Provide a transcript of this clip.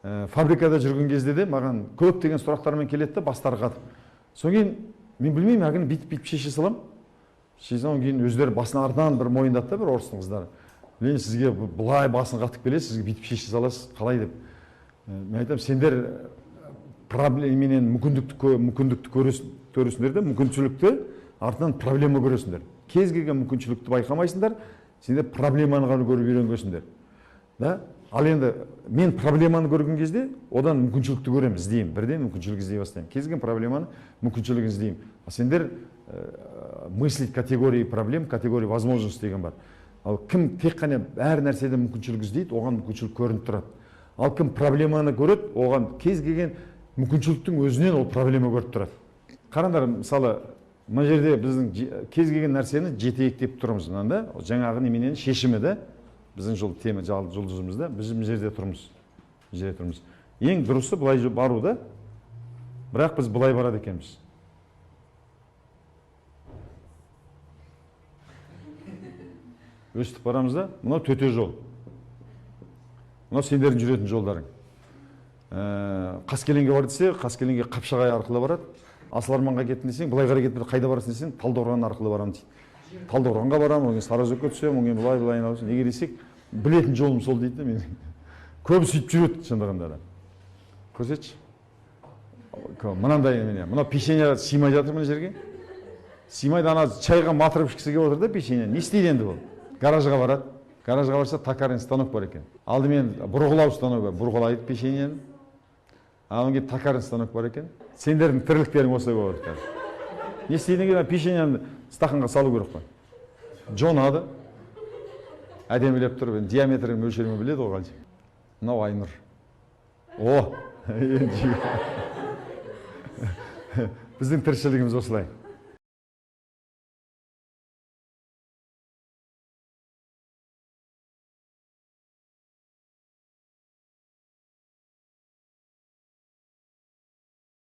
Фабрикада жүрген кезде де маған көптеген сұрақтармен келеді да, бастары қатып. Содан кейін мен білмеймін, әлгіні бүйтіп шеше саламын. Содан кейін өздері басын артынан бір мойындады да, бір орыстың қыздары. Мен сізге былай басын қатып келесіз, сізге бүйтіп шеше саласыз, қалай деп. Мен айтамын, сендер проблеменен мүмкіндікті көресіңдер де, мүмкіншілікті артынан проблема көресіңдер. Кез келген мүмкіншілікті байқамайсыңдар, сендер проблеманы ғана көріп үйренгенсіңдер. Да? Ал енді мен проблеманы көрген кезде одан мүмкіншілікті көремін, іздеймін, бірден мүмкіншілік іздей бастаймын. Кез келген проблеманы мүмкіншілігін іздеймін. А сендер мыслить категории проблем, категории возможностей деген бар. Ал кім тек қана әр нәрседе мүмкіншілік іздейді, оған мүмкіншілік көрініп тұрады. Ал кім проблеманы көреді, оған кез келген мүмкіншіліктің өзінен ол проблема көріп тұрады. Қараңдар, мысалы, мына жерде біздің кез келген нәрсені жетектеп тұрмыз, да? Жаңағы неменен шешімі де біздің жол тема жұлдызымызда біз жерде тұрмыз. Ең дұрысы былай бару да, бірақ біз былай барады екенбіз. Өстіп барамыз да, мынау төте жол. Мынау сендердің жүретін жолдарың. Қаскелеңге бар десе, Қаскелеңге Қапшағай арқылы барады. Асыларманға кеттің десең, былай қарай кетіп қайда барасың десең, Талдықорған арқылы барамын дейді. Талдықорғанға барамын, одан Сарыөзекке түсемін, одан былай айналып. Неге десек, білетін жолым сол дейді мен. Көбі сөйтіп жүреді шындығында да. Көрсетші. Мынандай немене, мына пешенеге сыймай жатыр мына жерге. Сыймайды, ана чайға матырып ішкісі келіп отыр да пешене. Не істейді енді бұл? Гаражға барады. Гаражға барса токарный станок бар екен. Алдымен бұрғылау станок бар, бұрғылайды пешенені. Одан кейін токарный станок бар екен. Сендердің тірліктерің осылай болады қазір. Не істейді екен, пешенені стақанға салу керек қой. Жонады. Әдемілеп тұрып, диаметрін мөлшерін біледі ғой қанша. Мынау Айнұр. Біздің тіршілігіміз осылай.